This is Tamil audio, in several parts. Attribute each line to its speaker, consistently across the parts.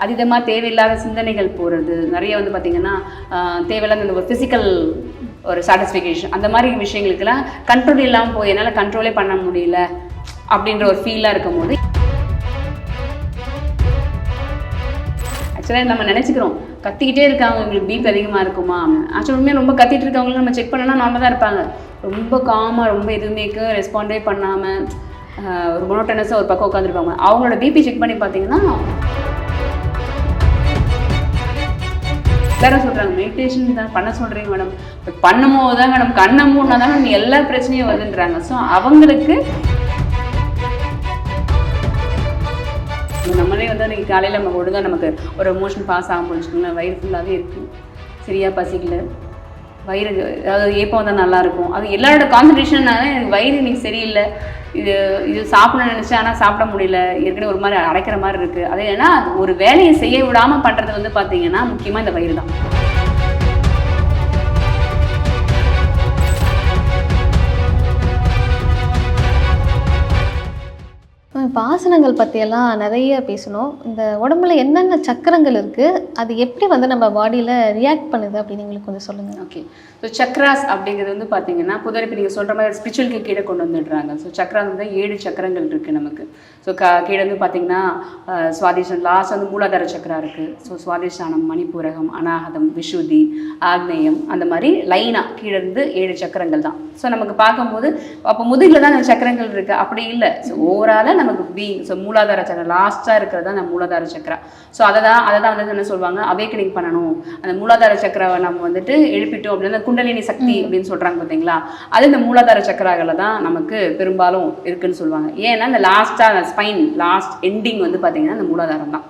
Speaker 1: அதிகமாக தேவையில்லாத சிந்தனைகள் போகிறது, நிறைய வந்து பார்த்திங்கன்னா தேவையில்லாத இந்த ஒரு ஃபிசிக்கல் ஒரு சாட்டிஸ்ஃபிகேஷன், அந்த மாதிரி விஷயங்களுக்கெல்லாம் கண்ட்ரோல் இல்லாமல் போய் என்னால் கண்ட்ரோலே பண்ண முடியல அப்படின்ற ஒரு ஃபீலாக இருக்கும் போது ஆக்சுவலாக நம்ம நினச்சிக்கிறோம் கத்திக்கிட்டே இருக்காங்க உங்களுக்கு பிபி அதிகமாக இருக்குமா. ஆக்சுவலாக உண்மையாக ரொம்ப கத்திட்டு இருக்கவங்களும் நம்ம செக் பண்ணனா நார்மலாக தான் இருப்பாங்க. ரொம்ப காமாக ரொம்ப எதுவுமே ரெஸ்பாண்டே பண்ணாமல் ஒரு மோனோட்டனஸாக ஒரு பக்கம் உட்காந்துருப்பாங்க. அவங்களோட பிபி செக் பண்ணி பார்த்தீங்கன்னா எல்லாரும் சொல்கிறாங்க மெடிடேஷன் தான் பண்ண சொல்கிறீங்க மேடம், பட் பண்ணும்போது தான் மேடம் கண்ணை மூடினா தான் நம்ம எல்லா பிரச்சனையும் வருதுன்றாங்க. ஸோ அவங்களுக்கு நம்மளே வந்து அன்றைக்கி காலையில் நம்ம ஒழுங்காக நமக்கு ஒரு எமோஷன் பாஸ் ஆகும் வச்சுக்கோங்களேன், வயிறு ஃபுல்லாகவே இருக்குது, சரியாக பசிக்கல, வயிறு அதாவது ஏப்பம் வந்தால் நல்லாயிருக்கும். அது எல்லாரோட கான்சன்ட்ரேஷன்னால எனக்கு வயிறு இன்னைக்கு சரியில்லை, இது சாப்பிட நினச்சேன் ஆனால் சாப்பிட முடியல, ஏற்கனவே ஒரு மாதிரி அடைக்கிற மாதிரி இருக்குது. அது ஏன்னா ஒரு வேலையை செய்ய விடாமல் பண்ணுறது வந்து பார்த்திங்கன்னா முக்கியமாக இந்த வயிறு தான்.
Speaker 2: இப்போ ஆசனங்கள் பற்றியெல்லாம் நிறைய பேசணும். இந்த உடம்புல என்னென்ன சக்கரங்கள் இருக்குது, அது எப்படி வந்து நம்ம பாடியில் ரியாக்ட் பண்ணுது அப்படின்னு எங்களுக்கு கொஞ்சம் சொல்லுங்கள்.
Speaker 1: ஓகே, ஸோ சக்ராஸ் அப்படிங்கிறது வந்து பார்த்தீங்கன்னா பொதுவாக இப்போ நீங்கள் சொல்கிற மாதிரி ஸ்பிரிச்சுவலுக்கு கீழே கொண்டு வந்துடுறாங்க. ஸோ சக்ரா வந்து 7 சக்கரங்கள் இருக்குது நமக்கு. ஸோ கீழே வந்து பார்த்தீங்கன்னா சுவாதிஷ்டானம், லாஸ்ட் வந்து மூலாதார சக்கரா இருக்குது. ஸோ சுவாதிஷ்டானம், மணிப்பூரகம், அநாகதம், விஷுதி, ஆக்னேயம், அந்த மாதிரி லைனாக கீழே இருந்து 7 சக்கரங்கள் தான். ஸோ நமக்கு பார்க்கும்போது அப்போ முதுகில் தான் அந்த சக்கரங்கள் இருக்குது அப்படி இல்லை. ஸோ ஓவராலாக நமக்கு ஸோ மூலாதார சக்கரம் லாஸ்ட்டாக இருக்கிறது தான் அந்த மூலாதார சக்கரா. ஸோ அதை தான் வந்து என்ன சொல்லுவாங்க, அவேக்கனிங் பண்ணணும், அந்த மூலாதார சக்கராவை நம்ம வந்துட்டு எழுப்பிட்டோம் அப்படின்னா குண்டலினி சக்தி அப்படின்னு சொல்கிறாங்க பார்த்தீங்களா, அது இந்த மூலாதார சக்கராவில் தான் நமக்கு பெரும்பாலும் இருக்குன்னு சொல்லுவாங்க. ஏன்னா இந்த லாஸ்ட்டாக ஸ்பைன் லாஸ்ட் எண்டிங் வந்து பார்த்தீங்கன்னா இந்த மூலாதாரம் தான்.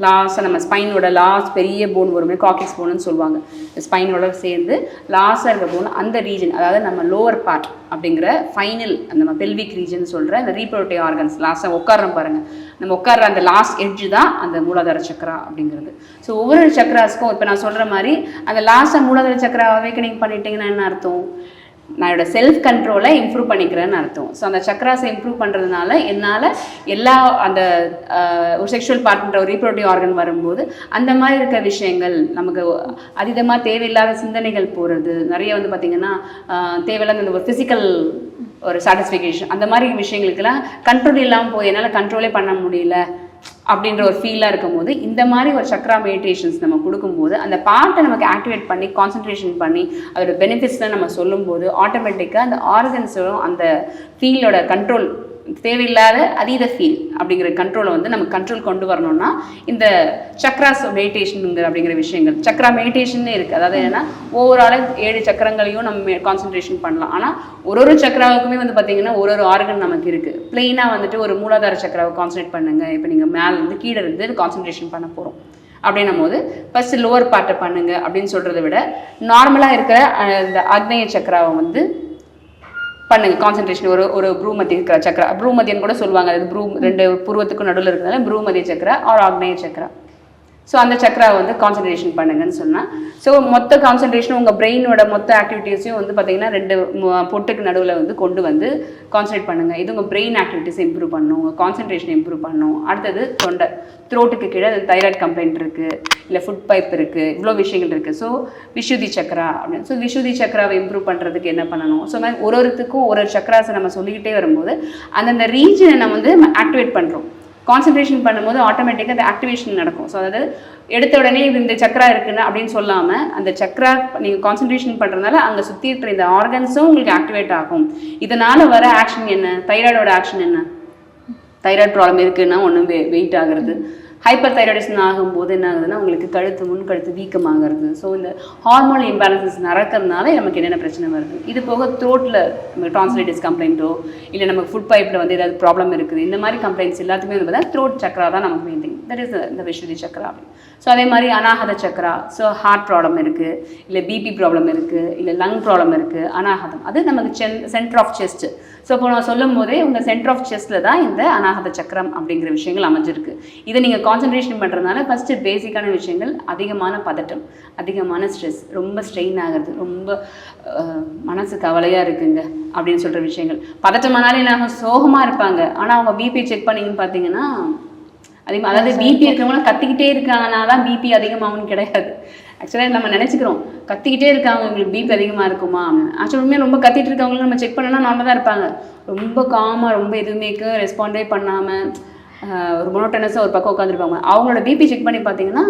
Speaker 1: லாஸ்ட்டாக நம்ம ஸ்பைனோட லாஸ்ட் பெரிய போன் வருமே, காக்கிக்ஸ் போனுன்னு சொல்லுவாங்க, ஸ்பைனோட சேர்ந்து லாஸ்ட்டாக இருக்க போன் அந்த ரீஜன், அதாவது நம்ம லோவர் பார்ட் அப்படிங்கிற ஃபைனல் அந்த நம்ம பெல்விக் ரீஜன் சொல்கிற அந்த ரீப்ரொடக்டிவ் ஆர்கன்ஸ் லாஸ்ட்டாக உட்காரம் பாருங்கள், நம்ம உட்கார்ற அந்த லாஸ்ட் எட்ஜு தான் அந்த மூலாதார சக்கரா அப்படிங்கிறது. ஸோ ஒவ்வொரு சக்கராஸ்க்கும் இப்போ நான் சொல்கிற மாதிரி அந்த லாஸ்ட்டாக மூலாதார சக்கரா அவேக்கனிங் பண்ணிட்டீங்கன்னா என்ன அர்த்தம், நான் என்னோட செல்ஃப் கண்ட்ரோலை இம்ப்ரூவ் பண்ணிக்கிறேன்னு அர்த்தம். ஸோ அந்த சக்ராஸை இம்ப்ரூவ் பண்ணுறதுனால என்னால் எல்லா அந்த ஒரு செக்ஷுவல் பார்ட்ன்ற ஒரு ரீப்ரொடக்டிவ் ஆர்கன் வரும்போது அந்த மாதிரி இருக்க விஷயங்கள் நமக்கு அதிகமாக தேவையில்லாத சிந்தனைகள் போகிறது, நிறைய வந்து பார்த்திங்கன்னா தேவையில்லாத இந்த ஒரு ஃபிசிக்கல் ஒரு சாட்டிஸ்ஃபிகேஷன், அந்த மாதிரி விஷயங்களுக்கெல்லாம் கண்ட்ரோல் இல்லாமல் போய் என்னால் கண்ட்ரோலே பண்ண முடியல அப்படின்ற ஒரு ஃபீலாக இருக்கும் போது இந்த மாதிரி ஒரு சக்ரா மெடிடேஷன்ஸ் நம்ம கொடுக்கும்போது அந்த பார்ட்டை நமக்கு ஆக்டிவேட் பண்ணி கான்சன்ட்ரேஷன் பண்ணி அதோட பெனிஃபிட்ஸ்லாம் நம்ம சொல்லும்போது ஆட்டோமேட்டிக்காக அந்த ஆர்கன்ஸோட அந்த ஃபீலோட கண்ட்ரோல் தேவையில்லாத அதீத ஃபீல் அப்படிங்கிற கண்ட்ரோலை வந்து நம்ம கண்ட்ரோல் கொண்டு வரணும்னா இந்த சக்ராஸ் மெடிடேஷனுங்கிற அப்படிங்கிற விஷயங்கள் சக்ரா மெடிடேஷன் இருக்குது. அதாவது என்னன்னா ஓவராலாக 7 சக்கரங்களையும் நம்ம கான்சன்ட்ரேஷன் பண்ணலாம். ஆனால் ஒரு சக்கராவுக்குமே வந்து பார்த்தீங்கன்னா ஒரு ஆர்கன் நமக்கு இருக்குது. பிளெயினாக வந்துட்டு ஒரு மூலாதார சக்கராவை கான்சன்ட்ரேட் பண்ணுங்க, இப்போ நீங்கள் மேலே இருந்து கீழே இருந்து கான்சன்ட்ரேஷன் பண்ண போகிறோம் அப்படின்னும் போது ஃபஸ்ட்டு லோவர் பார்ட்டை பண்ணுங்க அப்படின்னு சொல்கிறத விட நார்மலாக இருக்கிற இந்த ஆக்னேய சக்கராவை வந்து பண்ணுங்க கான்சன்ட்ரேஷன். ஒரு ப்ரூமத்திய இருக்கிற சக்கரா, ப்ரூமத்தியன்னு கூட சொல்லுவாங்க, அது ப்ரூ 2 புருவத்துக்கும் நடுவில் இருக்கிறதால ப்ரூமத்திய சக்கரா ஆர் ஆக்னேய சக்கரா. ஸோ அந்த சக்கராவை வந்து கான்சன்ட்ரேஷன் பண்ணுங்கன்னு சொன்னால் ஸோ மொத்த கான்சன்ட்ரேஷனும் உங்கள் பிரெயினோட மொத்த ஆக்டிவிட்டீஸையும் வந்து பார்த்தீங்கன்னா 2 பொட்டுக்கு நடுவில் வந்து கொண்டு வந்து கான்சன்ட்ரேட் பண்ணுங்கள். இது உங்கள் பிரெயின் ஆக்டிவிட்டீஸ் இம்ப்ரூவ் பண்ணணும், உங்கள் கான்சன்ட்ரேஷன் இம்ப்ரூவ் பண்ணணும். அடுத்தது தொண்டை, த்ரோட்டுக்கு கீழே அது தைராய்டு கம்ப்ளைண்ட் இருக்குது, இல்லை ஃபுட் பைப் இருக்குது, இவ்வளோ விஷயங்கள் இருக்குது. ஸோ விஷுதி சக்கரா அப்படின்னு. ஸோ விஷுதி சக்கராவை இம்ப்ரூவ் பண்ணுறதுக்கு என்ன பண்ணணும், ஸோ மாதிரி ஒருத்தருக்கும் ஒரு சக்கராஸை நம்ம சொல்லிக்கிட்டே வரும்போது அந்தந்த ரீஜனை நம்ம வந்து ஆக்டிவேட் பண்ணுறோம். கான்சன்ட்ரேஷன் பண்ணும்போது ஆட்டோமேட்டிக்காக அந்த ஆக்டிவேஷன் நடக்கும். ஸோ அதாவது எடுத்த உடனே இந்த சக்கரா இருக்குன்னு அப்படின்னு சொல்லாமல் அந்த சக்கரா நீங்கள் கான்சன்ட்ரேஷன் பண்ணுறதுனால அங்கே சுற்றி இருக்கிற இந்த ஆர்கன்ஸும் உங்களுக்கு ஆக்டிவேட் ஆகும். இதனால் வர ஆக்ஷன் என்ன, தைராய்டோட ஆக்ஷன் என்ன, தைராய்டு ப்ராப்ளம் இருக்குன்னா ஒன்றும் வெயிட் ஆகிறது, ஹைப்பர் தைராய்டிசம் ஆகும்போது என்ன ஆகுதுன்னா உங்களுக்கு கழுத்து முன்கழுத்து வீக்கமாகிறது. ஸோ இந்த ஹார்மோன் இம்பேலன்சஸ் நடக்கிறதுனால நமக்கு என்னென்ன பிரச்சனை வருது. இது போக த்ரோட்டில் நம்ம டான்சிலைட்டிஸ் கம்ப்ளைண்ட்டோ இல்லை நமக்கு ஃபுட் பைப்பில் வந்து ஏதாவது ப்ராப்ளம் இருக்குது, இந்த மாதிரி கம்ப்ளைண்ட்ஸ் எல்லாத்துமே வந்து பார்த்தா த்ரோட் சக்கரா தான் நமக்கு மெயின் திங். தட் இஸ் இந்த விஷுதி சக்கரா அப்படின்னு. ஸோ அதே மாதிரி அநாகத சக்கரா, ஸோ ஹார்ட் ப்ராப்ளம் இருக்குது, இல்லை பிபி ப்ராப்ளம் இருக்குது, இல்லை லங் ப்ராப்ளம் இருக்குது, அநாகதம் அது நமக்கு சென்டர் ஆஃப் செஸ்ட். ஸோ இப்போ நான் சொல்லும் போதே உங்கள் சென்டர் ஆஃப் செஸ்ட்டில் தான் இந்த அநாகத சக்கரம் அப்படிங்கிற விஷயங்கள் அமைஞ்சிருக்கு. இதை நீங்கள் கான்சன்ட்ரேஷன் பண்ணுறதுனால ஃபஸ்ட்டு பேசிக்கான விஷயங்கள் அதிகமான பதட்டம், அதிகமான ஸ்ட்ரெஸ், ரொம்ப ஸ்ட்ரெயின் ஆகிறது, ரொம்ப மனசு கவலையாக இருக்குங்க அப்படின்னு சொல்கிற விஷயங்கள். பதட்டமானாலே நாங்கள் சோகமாக இருப்பாங்க, ஆனால் அவங்க பிபி செக் பண்ணிங்கன்னு பார்த்தீங்கன்னா அதே மாதிரி அதாவது பிபி இருக்கிறவங்க கத்திக்கிட்டே இருக்காங்கன்னா தான் பிபி அதிகமாகும்னு கிடையாது. ஆக்சுவலாக நம்ம நினச்சிக்கிறோம் கத்திக்கிட்டே இருக்காங்க உங்களுக்கு பிபி அதிகமாக இருக்குமா. ஆக்சுவலாக உண்மையாக ரொம்ப கத்திட்டு இருக்கவங்களும் நம்ம செக் பண்ணோம்னா நார்மலாக தான் இருப்பாங்க. ரொம்ப காமாக ரொம்ப எதுவுமே ரெஸ்பாண்டே பண்ணாமல் ஒரு மோனோட்டனஸாக ஒரு பக்கம் உட்காந்துருப்பாங்க. அவங்களோட பிபி செக் பண்ணி பார்த்தீங்கன்னா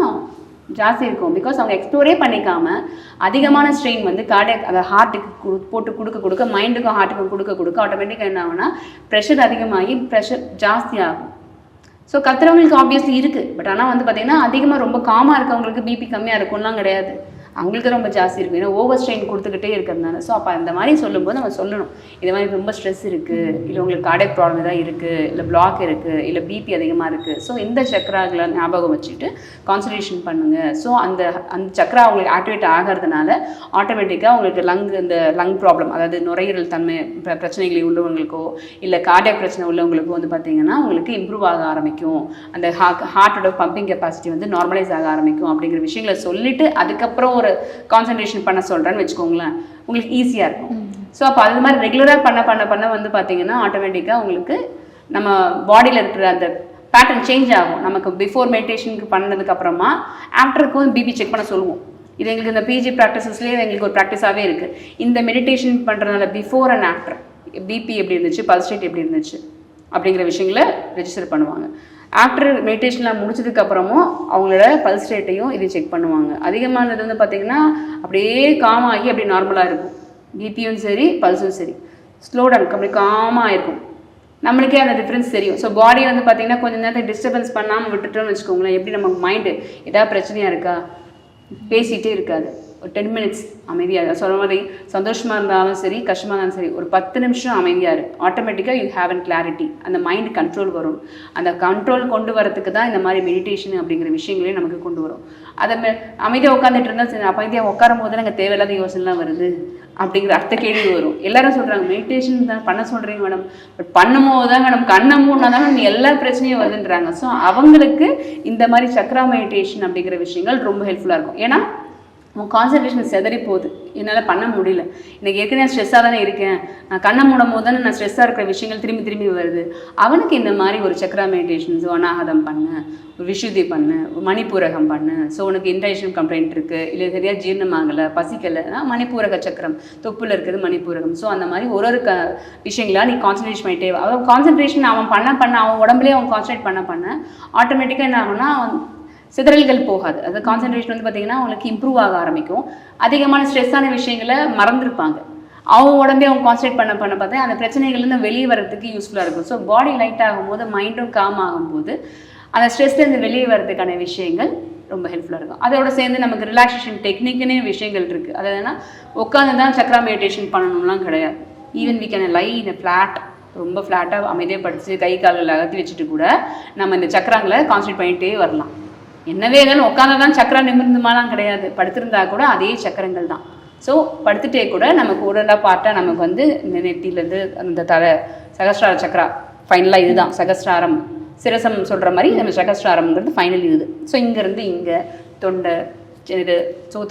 Speaker 1: ஜாஸ்தி இருக்கும். பிகாஸ் அவங்க எக்ஸ்ப்ளோரே பண்ணிக்காமல் அதிகமான ஸ்ட்ரெயின் வந்து கார்டியாக் அதை ஹார்ட்டுக்கு போட்டு கொடுக்க மைண்டுக்கும் ஹார்ட்டுக்கும் கொடுக்க ஆட்டோமேட்டிக்காக என்ன ஆகும்னா ப்ரெஷர் அதிகமாகி ப்ரெஷர் ஜாஸ்தி ஆகும். ஸோ கத்துறவங்களுக்கு ஆப்வியஸ்லி இருக்குது. பட் ஆனால் வந்து பார்த்தீங்கன்னா அதிகமாக ரொம்ப காமாக இருக்கவங்களுக்கு பிபி கம்மியாக இருக்கும்லாம் கிடையாது, அவங்களுக்கு ரொம்ப ஜாஸ்தி இருக்கும். ஏன்னா ஓவர் ஸ்ட்ரெயின் கொடுத்துக்கிட்டே இருக்கிறதுனால. ஸோ அப்போ அந்த மாதிரி சொல்லும்போது நம்ம சொல்லணும் இது மாதிரி ரொம்ப ஸ்ட்ரெஸ் இருக்குது, இல்லை உங்களுக்கு கார்டியாக் ப்ராப்ளம் தான் இருக்குது, இல்லை பிளாக் இருக்குது, இல்லை பிபி அதிகமாக இருக்குது. ஸோ இந்த சக்கராகளை ஞாபகம் வச்சுட்டு கான்சன்ட்ரேஷன் பண்ணுங்கள். ஸோ அந்த சக்கரா அவங்களுக்கு ஆக்டிவேட் ஆகிறதுனால ஆட்டோமேட்டிக்காக உங்களுக்கு இந்த லங் ப்ராப்ளம், அதாவது நுரையீரல் தன்மை பிரச்சனைகளை உள்ளவங்களுக்கோ இல்லை கார்டியாக் பிரச்சனை உள்ளவங்களுக்கோ வந்து பார்த்தீங்கன்னா உங்களுக்கு இம்ப்ரூவ் ஆக ஆரம்பிக்கும். அந்த ஹார்ட்டோட பம்பிங் கெப்பாசிட்டி வந்து நார்மலைஸ் ஆக ஆரம்பிக்கும் அப்படிங்கிற விஷயங்களை சொல்லிட்டு அதுக்கப்புறம் ஒரு கான்சன்ட்ரேஷன் பண்ண சொல்கிறேன்னு வச்சுக்கோங்களேன், உங்களுக்கு ஈஸியாக இருக்கும். ஸோ அப்போ அது மாதிரி ரெகுலராக பண்ண வந்து பார்த்தீங்கன்னா ஆட்டோமேட்டிக்காக உங்களுக்கு நம்ம பாடியில் இருக்கிற அந்த பேட்டர்ன் சேஞ்ச் ஆகும். நமக்கு பிஃபோர் மெடிடேஷனுக்கு பண்ணதுக்கப்புறமா ஆஃப்டருக்கும் பிபி செக் பண்ண சொல்லுவோம். இது எங்களுக்கு இந்த பிஜி ப்ராக்டிசஸ்லேயே எங்களுக்கு ஒரு ப்ராக்டிஸாகவே இருக்குது. இந்த மெடிடேஷன் பண்ணுறதுனால பிஃபோர் அண்ட் ஆஃப்டர் பிபி எப்படி இருந்துச்சு, பல்ஸ் ரேட் எப்படி இருந்துச்சு அப்படிங்கிற விஷயங்களை ரெஜிஸ்டர் பண்ணுவாங்க. ஆஃப்டர் மெடிடேஷன்லாம் முடிச்சதுக்கப்புறமும் அவங்களோட பல்ஸ் ரேட்டையும் இது செக் பண்ணுவாங்க. அதிகமானது வந்து பார்த்திங்கன்னா அப்படியே காமாகி அப்படி நார்மலாக இருக்கும். பிபியும் சரி பல்ஸும் சரி ஸ்லோ டவுன் அப்படி காமாக இருக்கும். நம்மளுக்கே அந்த டிஃப்ரென்ஸ் தெரியும். ஸோ பாடி வந்து பார்த்திங்கன்னா கொஞ்சம் நேரத்துக்கு டிஸ்டர்பன்ஸ் பண்ணாமல் விட்டுட்டோம்னு வச்சுக்கோங்களேன், எப்படி நம்ம மைண்டு ஏதாவது பிரச்சனையாக இருக்கா பேசிகிட்டே இருக்காது. ஒரு 10 மினிட்ஸ் அமைதியாக சொல்கிற மாதிரி சந்தோஷமாக இருந்தாலும் சரி கஷ்டமாக இருந்தாலும் சரி ஒரு 10 நிமிஷம் அமைதியாக இருக்குது. ஆட்டோமேட்டிக்காக யூ ஹேவ் அண்ட் கிளாரிட்டி, அந்த மைண்ட் கண்ட்ரோல் வரும். அந்த கண்ட்ரோல் கொண்டு வரதுக்கு தான் இந்த மாதிரி மெடிடேஷன் அப்படிங்கிற விஷயங்களையும் நமக்கு கொண்டு வரும். அதை அமைதியாக உட்காந்துட்டு இருந்தால் அமைதியாக உட்காரும் போது எனக்கு தேவையில்லாத யோசனைலாம் வருது அப்படிங்கிற அர்த்த கேள்வி வரும். எல்லாரும் சொல்கிறாங்க மெடிடேஷன் தான் பண்ண சொல்கிறீங்க மேடம், பட் பண்ணும்போது தான் மேடம் கண்ணை மூடினா தான் மேடம் எல்லா பிரச்சனையும் வருதுன்றாங்க. ஸோ அவங்களுக்கு இந்த மாதிரி சக்ரா மெடிடேஷன் அப்படிங்கிற விஷயங்கள் ரொம்ப ஹெல்ப்ஃபுல்லாக இருக்கும். ஏன்னா உன் கான்சன்ட்ரேஷன் செதறி போகுது, என்னால் பண்ண முடியல, எனக்கு ஏற்கனவே ஸ்ட்ரெஸ்ஸாக தானே இருக்கேன், நான் கண்ணை மூடும் போது தானே நான் ஸ்ட்ரெஸ்ஸாக இருக்கிற விஷயங்கள் திரும்பி வருது. அவனுக்கு இந்த மாதிரி ஒரு சக்ரா மெடிடேஷன்ஸ் அனாஹதம் பண்ணு, ஒரு விஷுத்தி பண்ணு, மணிப்பூரகம் பண்ணு. ஸோ உனக்கு இன்டைஜஷன் கம்ப்ளைண்ட் இருக்குது, இல்லை சரியாக ஜீரணமாகலை, பசிக்கலைன்னா மணிப்பூரக சக்கரம் தொப்புல இருக்குது மணிப்பூரகம். ஸோ அந்த மாதிரி ஒரு விஷயங்களா நீ கான்சன்ட்ரேட் பண்ணிட்டே அவன் கான்சன்ட்ரேஷன் அவன் பண்ண அவன் உடம்புலேயே அவன் கான்சன்ட்ரேட் பண்ண ஆட்டோமேட்டிக்காக என்ன ஆகும்னா சிதறல்கள் போகாது. அது கான்சன்ட்ரேஷன் வந்து பார்த்திங்கன்னா அவங்களுக்கு இம்ப்ரூவ் ஆக ஆரம்பிக்கும். அதிகமான ஸ்ட்ரெஸ்ஸான விஷயங்களை மறந்துருப்பாங்க. அவங்க உடம்பே அவங்க கான்சன்ட்ரேட் பண்ண பார்த்தா அந்த பிரச்சனைகள்லேருந்து வெளியே வர்றதுக்கு யூஸ்ஃபுல்லாக இருக்கும். ஸோ பாடி லைட் ஆகும்போது மைண்டும் காம் ஆகும்போது அந்த ஸ்ட்ரெஸ்லேருந்து வெளியே வர்றதுக்கான விஷயங்கள் ரொம்ப ஹெல்ப்ஃபுல்லாக இருக்கும். அதோட சேர்ந்து நமக்கு ரிலாக்ஸேஷன் டெக்னிக்குன்னே விஷயங்கள் இருக்குது. அது என்னன்னா உட்காந்து தான் சக்ரா மெடிடேஷன் பண்ணணும்லாம் கிடையாது. Even we can lie in flat, ரொம்ப ஃப்ளாட்டாக அமைதியாக படித்து கை கால்கள் அகற்றி வச்சுட்டு கூட நம்ம இந்த சக்கராங்களை கான்சன்ட்ரேட் பண்ணிகிட்டே வரலாம். என்னவே இருந்தாலும் உட்காந்ததான் சக்கரம் நிமிர்ந்துமாலாம் கிடையாது, படுத்திருந்தா கூட அதே சக்கரங்கள் தான். ஸோ படுத்துட்டே கூட நமக்கு உடலாக பார்த்தா நமக்கு வந்து இந்த நெத்திலேருந்து அந்த சகஸ்ரார சக்கரா ஃபைனலாக இதுதான் சகஸ்ராரம் சிரசம் சொல்கிற மாதிரி நம்ம சகஸ்ராரம்ங்கிறது ஃபைனல் இது. ஸோ இங்கேருந்து இங்கே தொண்டை இது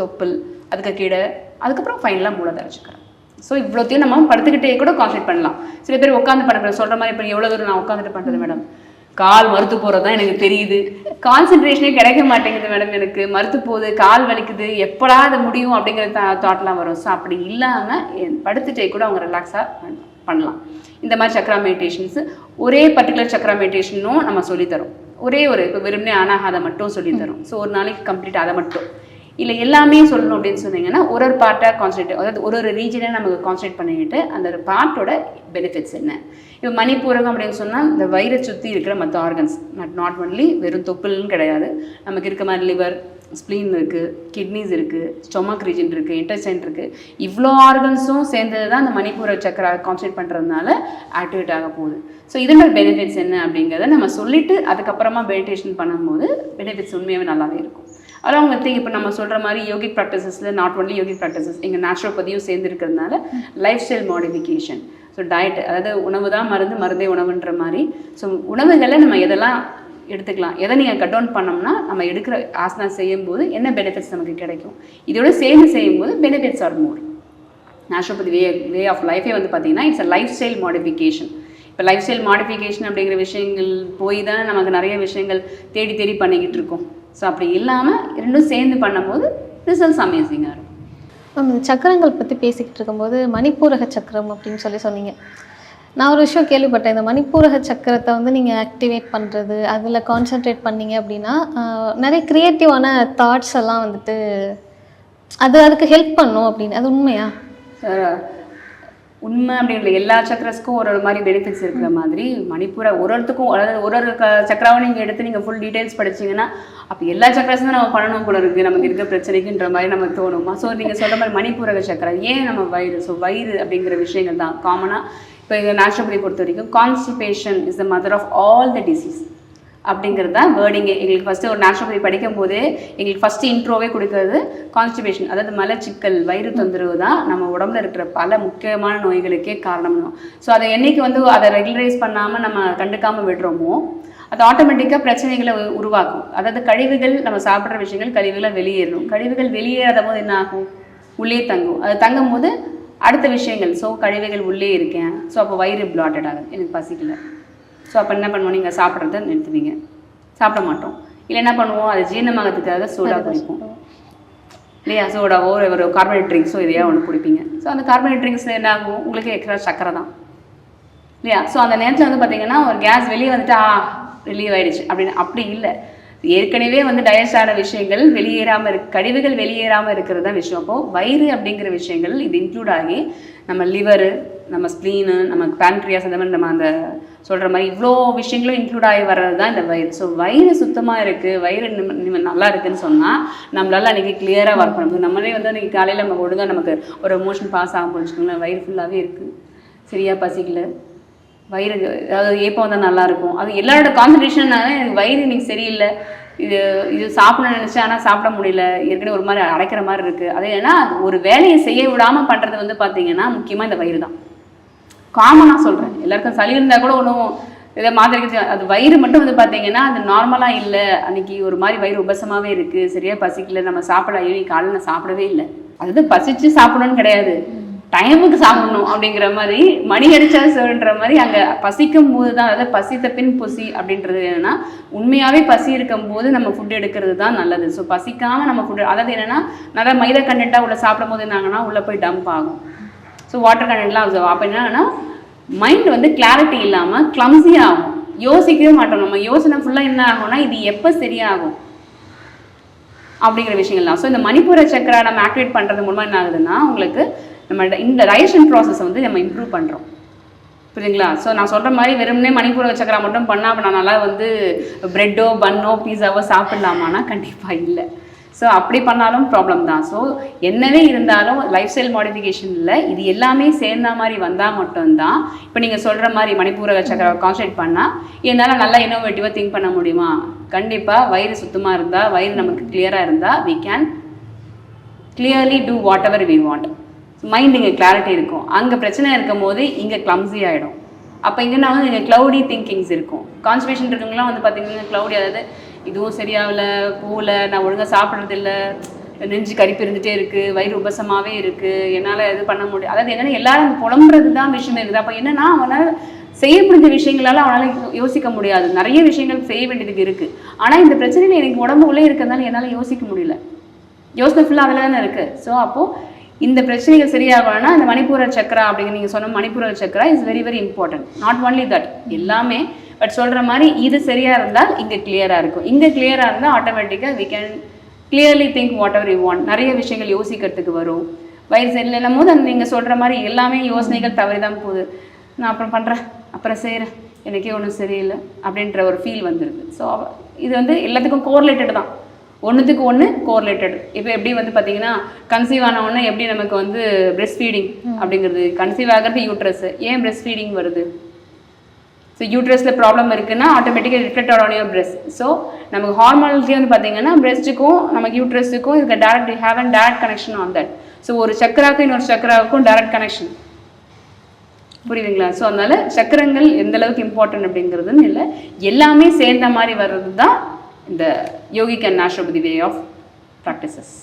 Speaker 1: தொப்புள் அதுக்கு கீழே அதுக்கப்புறம் ஃபைனலாக மூலாதார சக்கரம். ஸோ இவ்வளோத்தையும் நம்ம படுத்துக்கிட்டே கூட கான்சன்ட்ரேட் பண்ணலாம். சில பேர் உட்காந்து பண்ணுற சொல்கிற மாதிரி இப்போ எவ்வளோ தூரம் நான் உட்காந்துட்டு பண்ணுறது மேடம், கால் மறுத்து போகிறது தான் எனக்கு தெரியுது, கான்சன்ட்ரேஷனே கிடைக்க மாட்டேங்குது மேடம், எனக்கு மறுத்து போகுது, கால் வலிக்குது, எப்படா அது முடியும் அப்படிங்கிற தாட்லாம் வரும். ஸோ அப்படி இல்லாமல் படுத்துட்டே கூட அவங்க ரிலாக்ஸாக பண்ணலாம். இந்த மாதிரி சக்ரா மெடிடேஷன்ஸு ஒரே பர்டிகுலர் சக்ரா மெடிடேஷனும் நம்ம சொல்லித்தரோம். இப்போ வெறுமனே அனாஹாதை மட்டும் சொல்லித்தரோம். ஸோ ஒரு நாளைக்கு கம்ப்ளீட் அதை மட்டும் இல்லை எல்லாமே சொல்லணும் அப்படின்னு சொன்னீங்கன்னா ஒரு பார்ட்டாக கான்சன்ட்ரேட், அதாவது ஒரு ரீஜனை நமக்கு கான்சன்ட்ரேட் பண்ணிக்கிட்டு அந்த பார்ட்டோட பெனிஃபிட்ஸ் என்ன. இப்போ மணிப்பூரகம் அப்படின்னு சொன்னால் இந்த வயிறை சுற்றி இருக்கிற மற்ற ஆர்கன்ஸ், நாட் ஒன்லி வெறும் தொப்புள்னு கிடையாது, நமக்கு இருக்க மாதிரி லிவர், ஸ்ப்ளீன் இருக்குது, கிட்னிஸ் இருக்குது, ஸ்டொமக் ரீஜன் இருக்குது, இன்டெஸ்டைன் இருக்குது, இவ்வளோ ஆர்கன்ஸும் சேர்ந்தது தான் அந்த மணிப்பூர சக்கரா கான்சன்ட்ரேட் பண்ணுறதுனால ஆக்டிவேட் ஆக போகுது. ஸோ இதோட பெனிஃபிட்ஸ் என்ன அப்படிங்கிறத நம்ம சொல்லிவிட்டு அதுக்கப்புறமா மெடிடேஷன் பண்ணும்போது பெனிஃபிட்ஸ் உண்மையாகவே நல்லாவே இருக்கும். அலாங் வித் இப்போ நம்ம சொல்கிற மாதிரி யோகிக் ப்ராக்டிசஸில் நாட் ஒன்லி யோகிக் ப்ராக்டிசஸ் எங்கள் நேச்சுரோபதியும் சேர்ந்து இருக்கிறதுனால life style modification. So diet, அதாவது உணவு தான் மருந்து, மருந்தே உணவுன்ற மாதிரி. ஸோ உணவுகளில் நம்ம எதெல்லாம் எடுத்துக்கலாம், எதை நீங்கள் கட் டவுன் பண்ணோம்னா நம்ம எடுக்கிற ஆசனா செய்யும்போது என்ன பெனிஃபிட்ஸ் நமக்கு கிடைக்கும், இதோட சேர்ந்து செய்யும்போது benefits are more. Naturopathy way of லைஃபே வந்து பார்த்தீங்கன்னா it's a life style modification. இப்போ லைஃப் ஸ்டைல் மாடிஃபிகேஷன் அப்படிங்கிற விஷயங்கள் போய் தானே நமக்கு நிறைய விஷயங்கள் தேடி தேடி பண்ணிக்கிட்டு இருக்கோம். ஸோ அப்படி இல்லாமல் ரெண்டும் சேர்ந்து பண்ணும்போது ரிசல்ட்ஸ் அமேசிங்காக இருக்கும்.
Speaker 2: மேம், இந்த சக்கரங்கள் பற்றி பேசிக்கிட்டு இருக்கும்போது மணிப்பூரக சக்கரம் அப்படின்னு சொன்னீங்க. நான் ஒரு விஷயம் கேள்விப்பட்டேன். இந்த மணிப்பூரக சக்கரத்தை வந்து நீங்கள் ஆக்டிவேட் பண்ணுறது, அதில் கான்சென்ட்ரேட் பண்ணீங்க அப்படின்னா நிறைய க்ரியேட்டிவான தாட்ஸ் எல்லாம் வந்துட்டு அதுக்கு ஹெல்ப் பண்ணும் அப்படின்னு. அது உண்மையா?
Speaker 1: உண்மை அப்படின்ற எல்லா சக்கரஸ்க்கும் ஒரு மாதிரி பெனிஃபிட்ஸ் இருக்கிற மாதிரி மணிப்பூரை ஒருத்தருக்கும், அதாவது ஒரு சக்கராவை நீங்கள் எடுத்து நீங்கள் ஃபுல் டீட்டெயில்ஸ் படிச்சிங்கன்னா அப்போ எல்லா சக்கரஸும் நம்ம பண்ணணும் போல இருக்குது நமக்கு இருக்க பிரச்சனைக்குன்ற மாதிரி நமக்கு தோணுமா. ஸோ நீங்கள் சொல்கிற மாதிரி மணிப்பூரக சக்கரம் ஏன் நம்ம வயிறு, ஸோ வயிறு அப்படிங்கிற விஷயங்கள் தான் காமனாக. இப்போ எங்கள் நேச்சுரோபதி பொறுத்த வரைக்கும் constipation is the mother of all the disease அப்படிங்கிறது தான் வேர்டிங்கே. எங்களுக்கு ஃபஸ்ட்டு ஒரு நேச்சுரோபதி படிக்கும் போதே எங்களுக்கு ஃபஸ்ட்டு இன்ட்ரோவே கொடுக்கறது கான்ஸ்டிபேஷன், அதாவது மலச்சிக்கல், வயிறு தொந்தரவு தான் நம்ம உடம்புல இருக்கிற பல முக்கியமான நோய்களுக்கே காரணம். ஸோ அதை என்னைக்கு வந்து அதை ரெகுலரைஸ் பண்ணாமல் நம்ம கண்டுக்காமல் விடுறோமோ அது ஆட்டோமேட்டிக்காக பிரச்சனைகளை உருவாக்கும். அதாவது கழிவுகள், நம்ம சாப்பிட்ற விஷயங்கள் கழிவுகளை வெளியேறணும். கழிவுகள் வெளியேறாத போது என்ன ஆகும்? உள்ளே தங்கும். அது தங்கும் போது அடுத்த விஷயங்கள், ஸோ கழிவுகள் உள்ளே இருக்கேன், ஸோ அப்போ வயிறு பிளாட்டட் ஆகுது, எனக்கு பசிக்கல. ஸோ அப்போ என்ன பண்ணுவோம்? நீங்கள் சாப்பிட்றத நிறுத்துவீங்க, சாப்பிட மாட்டோம். இல்லை என்ன பண்ணுவோம்? அது ஜீரணமாகறதுக்காக சோடா குடிப்போம் இல்லையா? சோடாவோ ஒரு கார்பனேட் ட்ரிங்க்ஸோ இதையா ஒன்று குடிப்பீங்க. ஸோ அந்த கார்பனேட் ட்ரிங்க்ஸ் என்ன ஆகும்? உங்களுக்கு எக்ஸ்ட்ரா சக்கரை தான் இல்லையா? ஸோ அந்த நேரத்தில் வந்து பார்த்தீங்கன்னா ஒரு கேஸ் வெளியே வந்துட்டு ரிலீவ் ஆகிடுச்சு அப்படின்னு. அப்படி இல்லை, ஏற்கனவே வந்து டைஜஸ்ட் ஆன விஷயங்கள் வெளியேறாமல் கழிவுகள் வெளியேறாமல் இருக்கிறது தான் விஷயம். அப்போது வயிறு அப்படிங்கிற விஷயங்கள் இது இன்க்ளூட் ஆகி நம்ம லிவரு, நம்ம ஸ்ப்ளீனு, நமக்கு பேன்ட்ரியாஸ், அந்த மாதிரி நம்ம அந்த சொல்கிற மாதிரி இவ்வளோ விஷயங்களும் இன்க்ளூட் ஆகி வர்றது தான் இந்த வயிறு. ஸோ வயிறு சுத்தமாக இருக்குது, வயிறு நல்லா இருக்குதுன்னு சொன்னால் நம்மளால அன்றைக்கி கிளியராக ஒர்க் பண்ண முடியும். நம்மளே வந்து அன்றைக்கி காலையில் நம்ம ஒழுங்காக நமக்கு ஒரு மோஷன் பாஸ் ஆகும் போச்சுக்கோங்களேன், வயிறு ஃபுல்லாகவே இருக்குது, சரியாக பசிக்கல, வயிறு அதாவது ஏப்பம் வந்தால் நல்லாயிருக்கும். அது எல்லாரோட கான்சன்ட்ரேஷன்னால எனக்கு வயிறு இன்னைக்கு சரியில்லை, இது சாப்பிடணும்னு நினச்சேன் ஆனால் சாப்பிட முடியல, ஏற்கனவே ஒரு மாதிரி அடைக்கிற மாதிரி இருக்குது. அது ஏன்னா ஒரு வேலையை செய்ய விடாமல் பண்ணுறது வந்து பார்த்தீங்கன்னா முக்கியமாக இந்த வயிறு தான். காமனாக சொல்கிறேன், எல்லாருக்கும் சளி இருந்தால் கூட ஒன்றும் இதை மாதிரி அது வயிறு மட்டும் வந்து பார்த்தீங்கன்னா அது நார்மலாக இல்லை, அன்றைக்கி ஒரு மாதிரி வயிறு உபசமாகவே இருக்குது, சரியாக பசிக்கல, நம்ம சாப்பிட காலையில் நான் சாப்பிடவே இல்லை. அது பசிச்சு சாப்பிடணும்னு கிடையாது, டைமுக்கு சாப்பிடணும் அப்படிங்கிற மாதிரி, மணி அடிச்சா சொல்கிற மாதிரி அங்கே பசிக்கும் போது தான், அதாவது பசித்த பின் புசி அப்படின்றது என்னென்னா உண்மையாகவே பசி இருக்கும் போது நம்ம ஃபுட் எடுக்கிறது தான் நல்லது. ஸோ பசிக்காமல் நம்ம ஃபுட், அதாவது என்னென்னா நல்லா மைதா கண்டென்ட்டாக உள்ள சாப்பிடும் போது என்னாங்கன்னா உள்ளே போய் டம்ப் ஆகும். ஸோ வாட்டர் கண்டென்ட்லாம் அப்சர்வ். அப்போ என்னன்னா மைண்ட் வந்து கிளாரிட்டி இல்லாமல் கிளம்ஸியாக ஆகும், யோசிக்கவே மாட்டோம். நம்ம யோசனை ஃபுல்லாக என்ன ஆகும்னா இது எப்போ சரியாகும் அப்படிங்கிற விஷயங்கள் தான். ஸோ இந்த மணிப்பூர சக்கரா நம்ம ஆக்டிவேட் பண்ணுறது மூலமாக என்ன ஆகுதுன்னா உங்களுக்கு நம்ம இந்த டைஜஷன் ப்ராசஸை வந்து நம்ம இம்ப்ரூவ் பண்ணுறோம், புரியுதுங்களா? ஸோ நான் சொல்கிற மாதிரி வெறும்னே மணிப்பூர சக்கரா மட்டும் பண்ணால் அப்போ நான் நல்லா வந்து ப்ரெட்டோ பன்னோ பீஸாவோ சாப்பிட்லாமான்னா கண்டிப்பாக இல்லை. ஸோ அப்படி பண்ணாலும் ப்ராப்ளம் தான். ஸோ என்னவே இருந்தாலும் லைஃப் ஸ்டைல் மாடிஃபிகேஷனில் இது எல்லாமே சேர்ந்த மாதிரி வந்தால் மட்டும்தான் இப்போ நீங்கள் சொல்கிற மாதிரி மணிப்பூர சக்கராவை கான்சன்ட்ரேட் பண்ணால் என்னால் நல்லா இன்னோவேட்டிவாக திங்க் பண்ண முடியுமா? கண்டிப்பாக வயிறு சுத்தமாக இருந்தால், வயிறு நமக்கு கிளியராக இருந்தால் we can clearly do whatever we want. Mind இங்கே கிளாரிட்டி இருக்கும். அங்கே பிரச்சனை இருக்கும் போது இங்கே கிளம்ஸி ஆகிடும். அப்போ இங்கன்னா வந்து இங்கே க்ளவுடி திங்கிங்ஸ் இருக்கும். கான்சன்ட்ரேஷன் இருக்கவங்களாம் வந்து பார்த்தீங்கன்னா க்ளவுடி, அதாவது இதுவும் சரியாகல, போகல, நான் ஒழுங்காக சாப்பிட்றது இல்லை, நெஞ்சு கரிப்பு இருந்துகிட்டே இருக்குது, வயிறு உபசமாகவே இருக்குது, என்னால் இது பண்ண முடியும், அதாவது என்னென்னா எல்லாரும் புலம்புறது தான் விஷயம் இருக்குது. அப்போ என்னென்னா அவனால் செய்ய முடிஞ்ச விஷயங்களால் அவனால் யோசிக்க முடியாது, நிறைய விஷயங்கள் செய்ய வேண்டியதுக்கு இருக்குது. ஆனால் இந்த பிரச்சனையில் எனக்கு உடம்பு உள்ளே இருக்கிறதுனால என்னால் யோசிக்க முடியல, யோசனை ஃபுல்லாக அதில் தானே இருக்குது. ஸோ அப்போது இந்த பிரச்சனைகள் சரியாகணும்னா இந்த மணிப்பூர சக்கரா அப்படிங்கிற நீங்கள் சொன்ன Manipura chakra is very very important. Not only that, எல்லாமே. பட் சொல்கிற மாதிரி இது சரியாக இருந்தால் இங்கே கிளியராக இருக்கும். இங்கே கிளியராக இருந்தால் ஆட்டோமேட்டிக்காக we can clearly think whatever you want. நிறைய விஷயங்கள் யோசிக்கிறதுக்கு வரும். வயிறு சரியில்லைன்னும் போது அந்த நீங்கள் சொல்கிற மாதிரி எல்லாமே யோசனைகள் தவறி தான் போகுது. நான் அப்புறம் பண்ணுறேன், அப்புறம் செய்கிறேன், எனக்கே ஒன்றும் சரியில்லை அப்படின்ற ஒரு ஃபீல் வந்துடுது. ஸோ இது வந்து எல்லாத்துக்கும் கோரிலேட்டட் தான், ஒன்றுத்துக்கு ஒன்று கோரிலேட்டட். இப்போ எப்படி வந்து பார்த்தீங்கன்னா கன்சீவ் ஆன ஒன்று எப்படி நமக்கு வந்து பிரெஸ்ட் ஃபீடிங் அப்படிங்கிறது, கன்சீவ் ஆகிறது யூட்ரஸ், ஏன் பிரெஸ்ட் ஃபீடிங் வருது? ஸோ யூட்ரஸில் ப்ராப்ளம் இருக்குன்னா ஆட்டோமேட்டிக்காக reflected on your breast. So நமக்கு ஹார்மோனல்ஸே வந்து பார்த்தீங்கன்னா பிரெஸ்ட்டுக்கும் நமக்கு யூட்ரஸுக்கும் இதுக்கு direct have and direct connection on that. So ஒரு சக்கராவுக்கும் இன்னொரு சக்கராவுக்கும் டேரக்ட் கனெக்ஷன், புரியுதுங்களா? ஸோ அதனால சக்கரங்கள் எந்த அளவுக்கு இம்பார்ட்டன்ட் அப்படிங்கிறதுன்னு இல்லை, எல்லாமே சேர்ந்த மாதிரி வர்றது தான் இந்த yogic and naturopathy way of practices.